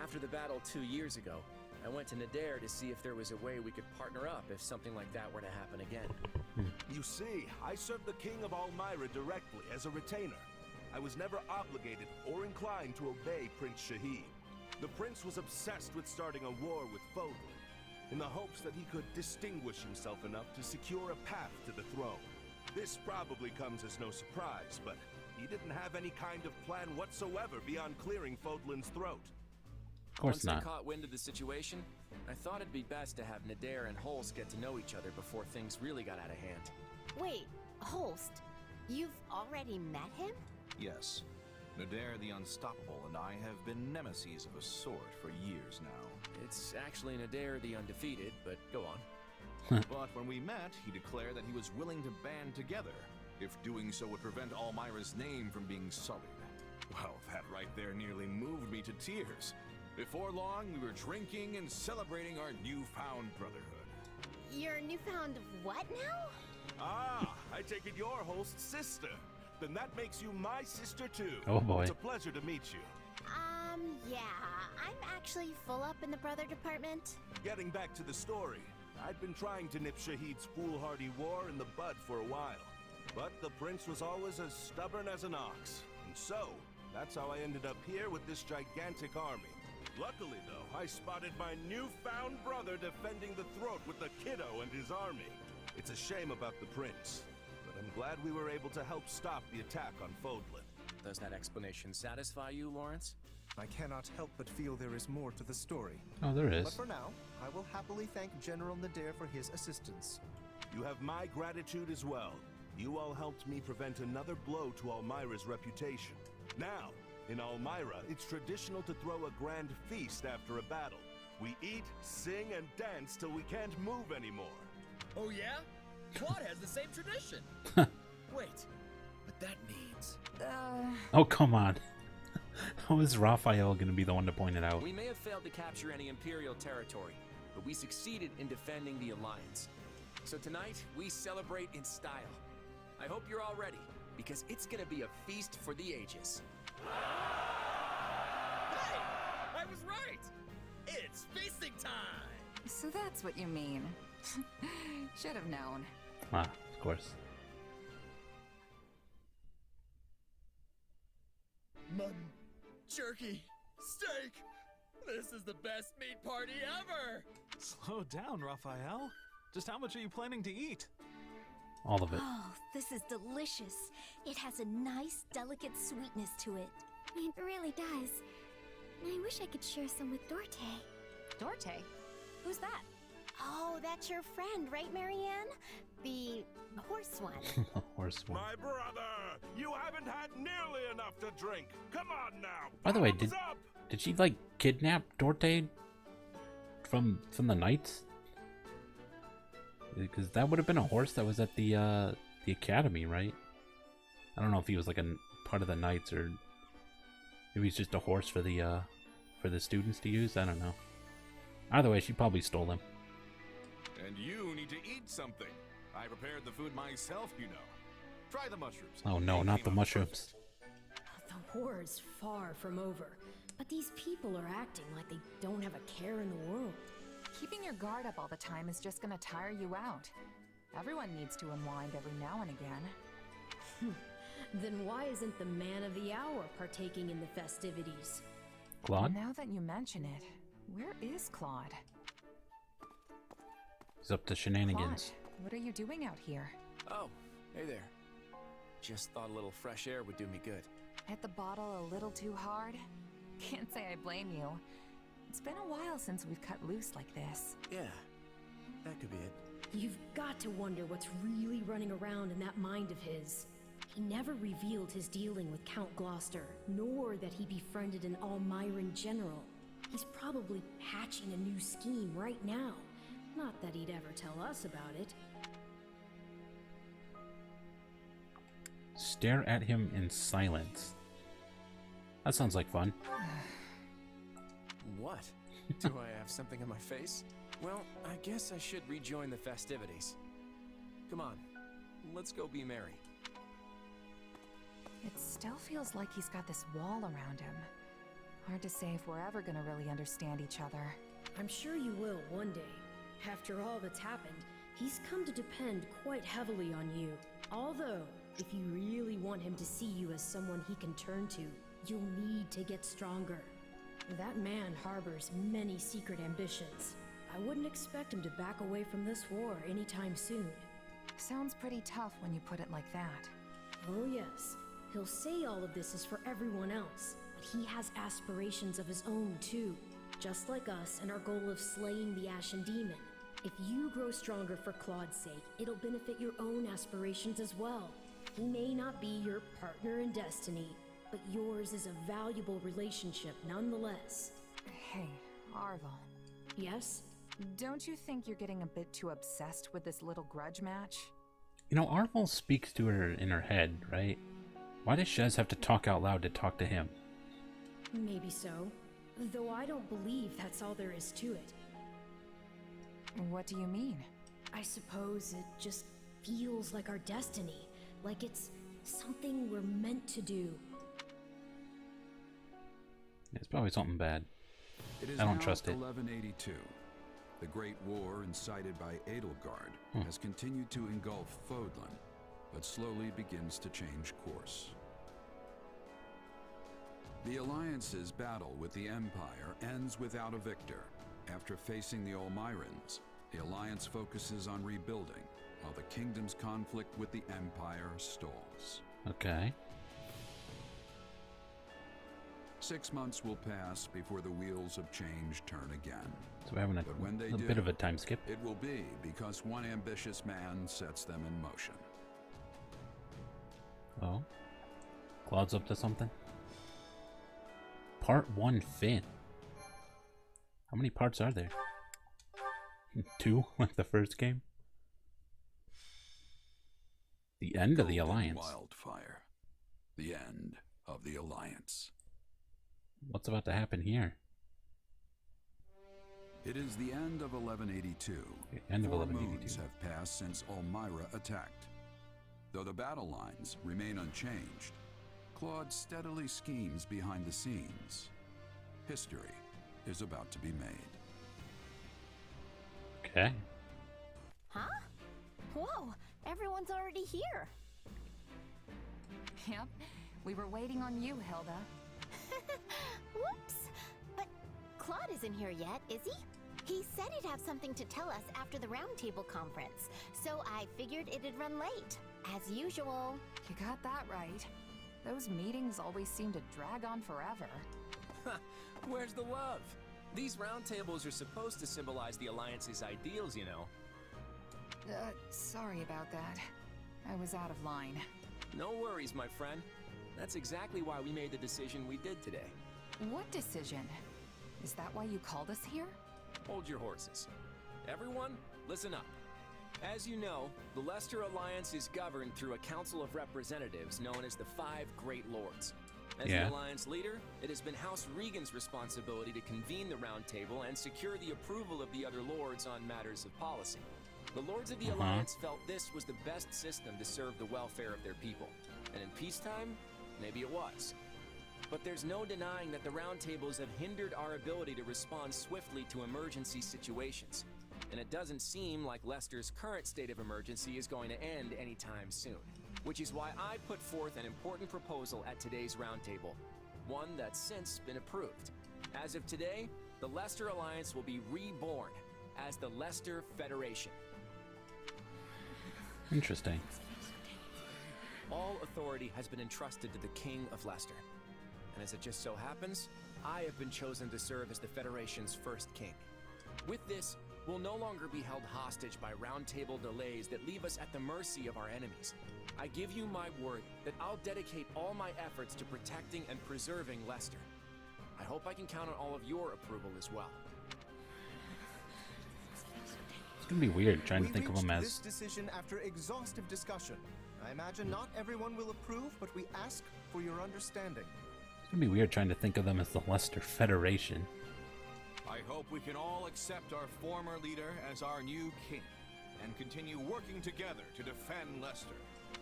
S6: After the battle 2 years ago, I went to Nadir to see if there was a way we could partner up if something like that were to happen again.
S5: You see, I served the king of Almyra directly as a retainer. I was never obligated or inclined to obey Prince Shahid. The prince was obsessed with starting a war with Fodlan, in the hopes that he could distinguish himself enough to secure a path to the throne. This probably comes as no surprise, but he didn't have any kind of plan whatsoever beyond clearing Fodlan's throat.
S1: Of course
S6: Once
S1: not.
S6: I caught wind of the situation, I thought it'd be best to have Nadir and Holst get to know each other before things really got out of hand.
S2: Wait, Holst, you've already met him?
S9: Yes. Nadir the Unstoppable and I have been nemesis of a sort for years now.
S6: It's actually Nadir the Undefeated, but go on.
S9: But when we met, he declared that he was willing to band together, if doing so would prevent Almyra's name from being sullied. Well, that right there nearly moved me to tears. Before long, we were drinking and celebrating our newfound brotherhood.
S2: Your newfound what now?
S5: Ah, I take it you're Holst's sister. Then that makes you my sister too.
S1: Oh boy.
S5: It's a pleasure to meet you.
S2: Yeah, I'm actually full up in the brother department.
S5: Getting back to the story, I'd been trying to nip Shahid's foolhardy war in the bud for a while. But the prince was always as stubborn as an ox. And so, that's how I ended up here with this gigantic army. Luckily, though, I spotted my newfound brother defending the throat with the kiddo and his army. It's a shame about the prince, but I'm glad we were able to help stop the attack on Fodlan.
S6: Does that explanation satisfy you, Lawrence?
S8: I cannot help but feel there is more to the story.
S1: Oh, there
S8: But
S1: is.
S8: for now, I will happily thank General Nadir for his assistance.
S5: You have my gratitude as well. You all helped me prevent another blow to Almyra's reputation. Now, in Almyra, it's traditional to throw a grand feast after a battle. We eat, sing, and dance till we can't move anymore.
S10: Oh yeah? Claude has the same tradition! Wait, but that means...
S1: Oh, come on. How is Raphael going to be the one to point it out?
S6: We may have failed to capture any Imperial territory, but we succeeded in defending the Alliance. So tonight, we celebrate in style. I hope you're all ready, because it's gonna be a feast for the ages.
S10: Hey! I was right! It's feasting time!
S3: So that's what you mean. Should have known.
S1: Ah, of course.
S10: jerky, steak. This is the best meat party ever.
S11: Slow down, Raphael. Just how much are you planning to eat?
S1: All of it.
S12: Oh, this is delicious. It has a nice, delicate sweetness to it. It really does. I wish I could share some with Dorte.
S2: Dorte? Who's that?
S12: Oh, that's your friend, right, Marianne? The horse one.
S1: Horse one.
S5: My brother, you haven't had nearly enough to drink. Come on now.
S1: By the way,
S5: thumbs up.
S1: did she like kidnap Dorte from the knights? Because that would have been a horse that was at the academy, right? I don't know if he was like a part of the knights or maybe he's just a horse for the students to use. I don't know. Either way, she probably stole him.
S9: And you need to eat something. I prepared the food myself, you know. Try the mushrooms.
S1: Oh no, not the mushrooms.
S13: The war is far from over, but these people are acting like they don't have a care in the world.
S7: Keeping your guard up all the time is just gonna tire you out. Everyone needs to unwind every now and again.
S13: Then why isn't the man of the hour partaking in the festivities?
S1: Claude?
S7: Now that you mention it, where is Claude?
S1: He's up to shenanigans.
S7: Claude, what are you doing out here?
S6: Oh, hey there. Just thought a little fresh air would do me good.
S7: Hit the bottle a little too hard? Can't say I blame you. It's been a while since we've cut loose like this.
S6: Yeah, that could be it.
S13: You've got to wonder what's really running around in that mind of his. He never revealed his dealing with Count Gloucester, nor that he befriended an Almyran general. He's probably hatching a new scheme right now. Not that he'd ever tell us about it.
S1: Stare at him in silence. That sounds like fun.
S6: What? Do I have something on my face? Well, I guess I should rejoin the festivities. Come on, let's go be merry.
S7: It still feels like he's got this wall around him. Hard to say if we're ever gonna really understand each other.
S13: I'm sure you will one day. After all that's happened, he's come to depend quite heavily on you. Although, if you really want him to see you as someone he can turn to, you'll need to get stronger. That man harbors many secret ambitions. I wouldn't expect him to back away from this war anytime soon.
S7: Sounds pretty tough when you put it like that.
S13: Oh yes, he'll say all of this is for everyone else, but he has aspirations of his own too. Just like us and our goal of slaying the Ashen Demon. If you grow stronger for Claude's sake, it'll benefit your own aspirations as well. He may not be your partner in destiny, but yours is a valuable relationship nonetheless.
S7: Hey, Arvel.
S13: Yes?
S7: Don't you think you're getting a bit too obsessed with this little grudge match?
S1: You know, Arvel speaks to her in her head, right? Why does Shez have to talk out loud to talk to him?
S13: Maybe so. Though I don't believe that's all there is to it.
S7: What do you mean?
S13: I suppose it just feels like our destiny. Like it's something we're meant to do.
S1: It's probably something bad.
S14: It is
S1: I don't
S14: now
S1: trust it.
S14: 1182. The Great War incited by Edelgard has continued to engulf Fodlan, but slowly begins to change course. The Alliance's battle with the Empire ends without a victor. After facing the Almyrans, the Alliance focuses on rebuilding, while the Kingdom's conflict with the Empire stalls.
S1: Okay.
S14: 6 months will pass before the wheels of change turn again.
S1: So we're having
S14: But when they
S1: a
S14: do,
S1: bit of a time skip.
S14: It will be because one ambitious man sets them in motion.
S1: Oh. Claude's up to something? Part 1 Finn. How many parts are there? 2, like the first game? The end of the Alliance.
S14: Wildfire. The end of the Alliance.
S1: What's about to happen here?
S14: It is the end of 1182.
S1: The end of
S14: 4
S1: 1182.
S14: moons have passed since Almyra attacked. Though the battle lines remain unchanged, Claude steadily schemes behind the scenes. History is about to be made.
S1: Okay.
S12: Huh? Whoa, everyone's already here.
S7: Yep, we were waiting on you, Hilda.
S12: Whoops! But Claude isn't here yet, is he? He said he'd have something to tell us after the roundtable conference, so I figured it'd run late. As usual.
S7: You got that right. Those meetings always seem to drag on forever.
S6: Where's the love? These roundtables are supposed to symbolize the Alliance's ideals, you know.
S7: Sorry about that. I was out of line.
S6: No worries, my friend. That's exactly why we made the decision we did today.
S7: What decision? Is that why you called us here?
S6: Hold your horses. Everyone, listen up. As you know, the Leicester Alliance is governed through a council of representatives known as the Five Great Lords. As the Alliance leader, it has been House Regan's responsibility to convene the Round Table and secure the approval of the other lords on matters of policy. The Lords of the Alliance felt this was the best system to serve the welfare of their people. And in peacetime, maybe it was. But there's no denying that the roundtables have hindered our ability to respond swiftly to emergency situations. And it doesn't seem like Leicester's current state of emergency is going to end anytime soon. Which is why I put forth an important proposal at today's roundtable. One that's since been approved. As of today, the Leicester Alliance will be reborn as the Leicester Federation.
S1: Interesting.
S6: All authority has been entrusted to the King of Leicester. And as it just so happens, I have been chosen to serve as the Federation's first king. With this, we'll no longer be held hostage by roundtable delays that leave us at the mercy of our enemies. I give you my word that I'll dedicate all my efforts to protecting and preserving Leicester. I hope I can count on all of your approval as well.
S1: It's gonna be weird trying to think of them as...
S15: this decision after exhaustive discussion. I imagine not everyone will approve, but we ask for your understanding.
S1: It's gonna be weird trying to think of them as the Leicester Federation.
S9: I hope we can all accept our former leader as our new king and continue working together to defend Leicester.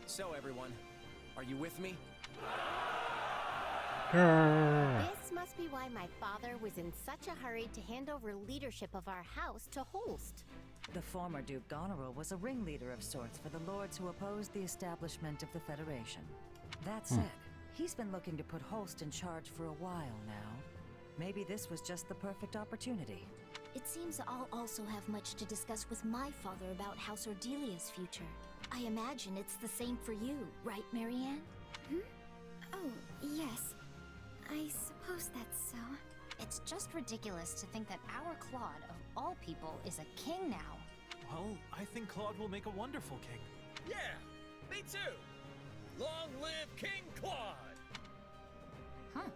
S6: So everyone, are you with me?
S12: This must be why my father was in such a hurry to hand over leadership of our house to Holst.
S16: The former Duke Goneril was a ringleader of sorts for the lords who opposed the establishment of the Federation. That said, he's been looking to put Holst in charge for a while now. Maybe this was just the perfect opportunity.
S12: It seems I'll also have much to discuss with my father about House Ordelia's future. I imagine it's the same for you, right, Marianne?
S2: Oh, yes. I suppose that's so. It's just ridiculous to think that our Claude, of all people, is a king now.
S11: Well, I think Claude will make a wonderful king.
S10: Yeah, me too. Long live King Claude!
S7: Huh.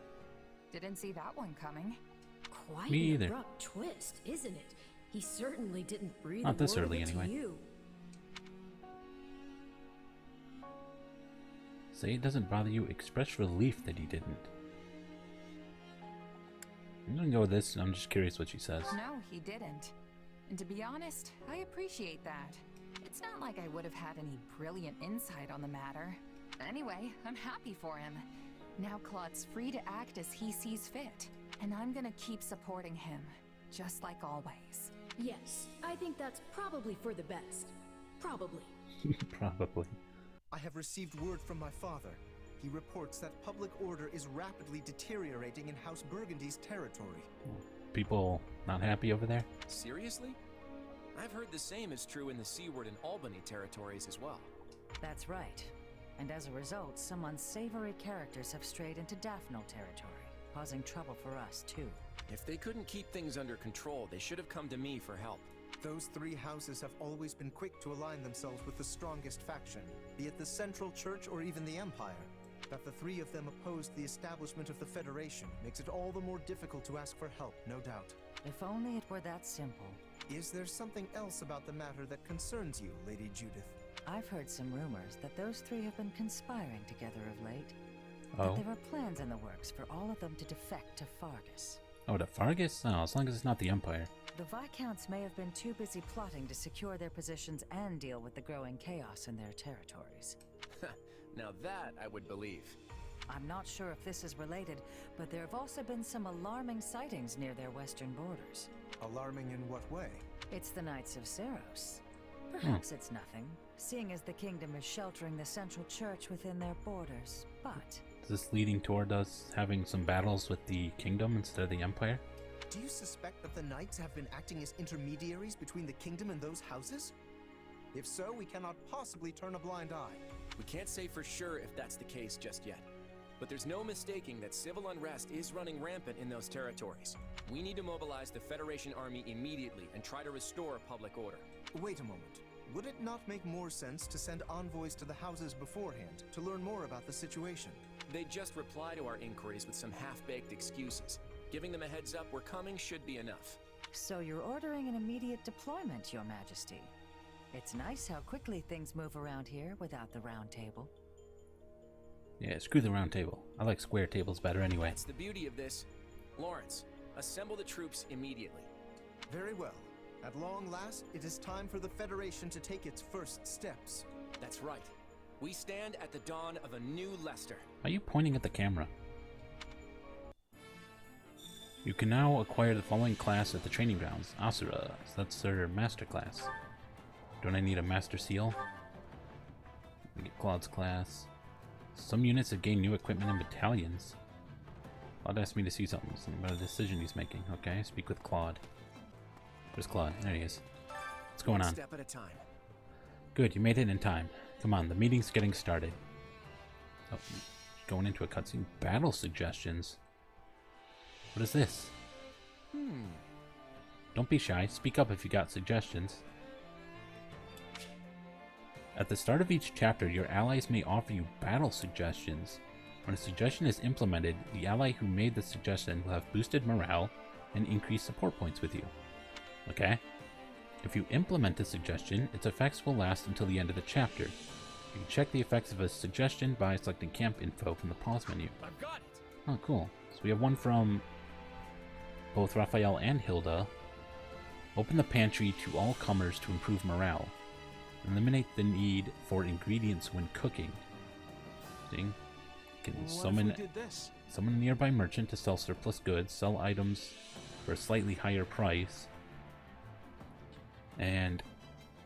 S7: Didn't see that one coming.
S13: Quite
S1: Me
S13: an
S1: either.
S13: abrupt twist, isn't it? He certainly didn't breathe
S1: Not
S13: a
S1: this
S13: word
S1: early,
S13: into
S1: anyway.
S13: you.
S1: Say it doesn't bother you. Express relief that he didn't. I'm gonna go with this. I'm just curious what she says.
S7: No, he didn't. And to be honest, I appreciate that. It's not like I would have had any brilliant insight on the matter. Anyway, I'm happy for him. Now Claude's free to act as he sees fit. And I'm gonna keep supporting him, just like always.
S13: Yes, I think that's probably for the best. Probably.
S1: Probably.
S15: I have received word from my father. He reports that public order is rapidly deteriorating in House Burgundy's territory.
S1: People not happy over there?
S6: Seriously? I've heard the same is true in the Seaward and Albany territories as well.
S16: That's right. And as a result, some unsavory characters have strayed into Daphne territory, causing trouble for us too.
S6: If they couldn't keep things under control, they should have come to me for help.
S15: Those three houses have always been quick to align themselves with the strongest faction, be it the Central Church or even the Empire. That the three of them opposed the establishment of the Federation makes it all the more difficult to ask for help, no doubt.
S16: If only it were that simple.
S15: Is there something else about the matter that concerns you, Lady Judith?
S16: I've heard some rumors that those three have been conspiring together of late.
S1: Oh.
S16: That there are plans in the works for all of them to defect to Fargus.
S1: Oh, to Fargus? Oh, as long as it's not the Empire.
S16: The Viscounts may have been too busy plotting to secure their positions and deal with the growing chaos in their territories.
S6: Now that I would believe.
S16: I'm not sure if this is related, but there have also been some alarming sightings near their western borders.
S15: Alarming in what way?
S16: It's the Knights of Ceros. Perhaps it's nothing, seeing as the kingdom is sheltering the central church within their borders, but...
S1: Is this leading toward us having some battles with the kingdom instead of the empire?
S15: Do you suspect that the knights have been acting as intermediaries between the kingdom and those houses? If so, we cannot possibly turn a blind eye.
S6: We can't say for sure if that's the case just yet. But there's no mistaking that civil unrest is running rampant in those territories. We need to mobilize the Federation army immediately and try to restore public order.
S15: Wait a moment. Would it not make more sense to send envoys to the houses beforehand to learn more about the situation?
S6: They just reply to our inquiries with some half-baked excuses. Giving them a heads up we're coming should be enough.
S16: So you're ordering an immediate deployment, Your Majesty. It's nice how quickly things move around here without the round table.
S1: Yeah, screw the round table. I like square tables better anyway.
S6: That's the beauty of this. Lawrence, assemble the troops immediately.
S15: Very well. At long last, it is time for the Federation to take its first steps.
S6: That's right. We stand at the dawn of a new Leicester.
S1: Are you pointing at the camera? You can now acquire the following class at the training grounds. Asura. So that's their master class. Don't I need a master seal? Let me get Claude's class. Some units have gained new equipment in battalions. Claude asked me to see something about a decision he's making. Okay, speak with Claude. Where's Claude? There he is. What's going on?
S6: One step at a time.
S1: Good, you made it in time. Come on, the meeting's getting started. Oh, going into a cutscene. Battle suggestions. What is this? Don't be shy. Speak up if you got suggestions. At the start of each chapter, your allies may offer you battle suggestions. When a suggestion is implemented, the ally who made the suggestion will have boosted morale and increased support points with you. Okay? If you implement a suggestion, its effects will last until the end of the chapter. You can check the effects of a suggestion by selecting camp info from the pause menu.
S10: I've got it.
S1: Oh, cool. So we have one from both Raphael and Hilda. Open the pantry to all comers to improve morale. Eliminate the need for ingredients when cooking. See? You can summon a nearby merchant to sell surplus goods, sell items for a slightly higher price, and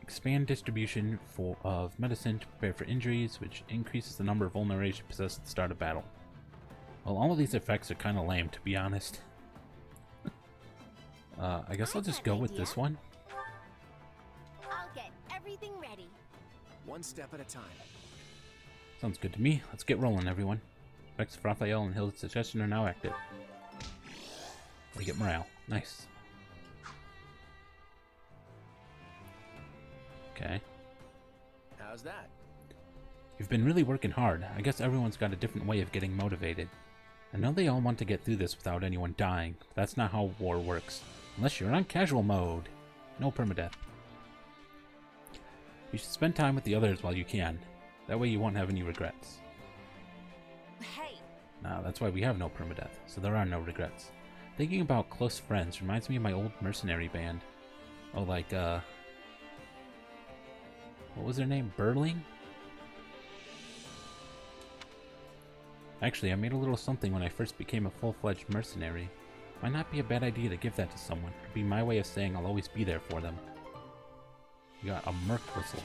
S1: expand distribution of medicine to prepare for injuries, which increases the number of vulnerabilities possessed at the start of battle. Well, all of these effects are kind of lame, to be honest. I guess I'll just go with this one.
S12: I'll get everything ready.
S6: One step at a time.
S1: Sounds good to me. Let's get rolling, everyone. Effects of Raphael and Hilda's suggestion are now active. We get morale. Nice. Okay.
S6: How's that?
S1: You've been really working hard. I guess everyone's got a different way of getting motivated. I know they all want to get through this without anyone dying, but that's not how war works. Unless you're on casual mode. No permadeath. You should spend time with the others while you can. That way you won't have any regrets.
S12: Hey!
S1: No, that's why we have no permadeath, so there are no regrets. Thinking about close friends reminds me of my old mercenary band. Oh, like, what was their name? Burling? Actually, I made a little something when I first became a full-fledged mercenary. Might not be a bad idea to give that to someone. It'd be my way of saying I'll always be there for them. We got a Merc Whistle.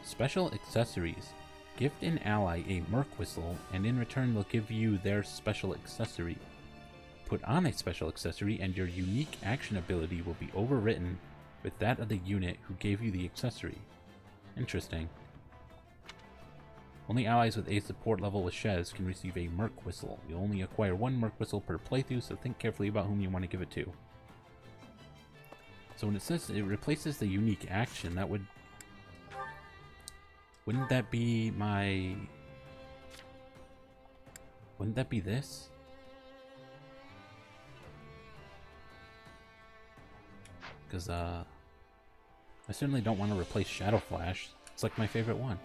S1: Special accessories. Gift an ally a Merc Whistle, and in return they'll give you their special accessory. Put on a special accessory, and your unique action ability will be overwritten with that of the unit who gave you the accessory. Interesting. Only allies with a support level with Shez can receive a Merc Whistle. You'll only acquire one Merc Whistle per playthrough, so think carefully about whom you want to give it to. So when it says it replaces the unique action, that would... Wouldn't that be my... Wouldn't that be this? Because, I certainly don't want to replace Shadow Flash. It's like my favorite one.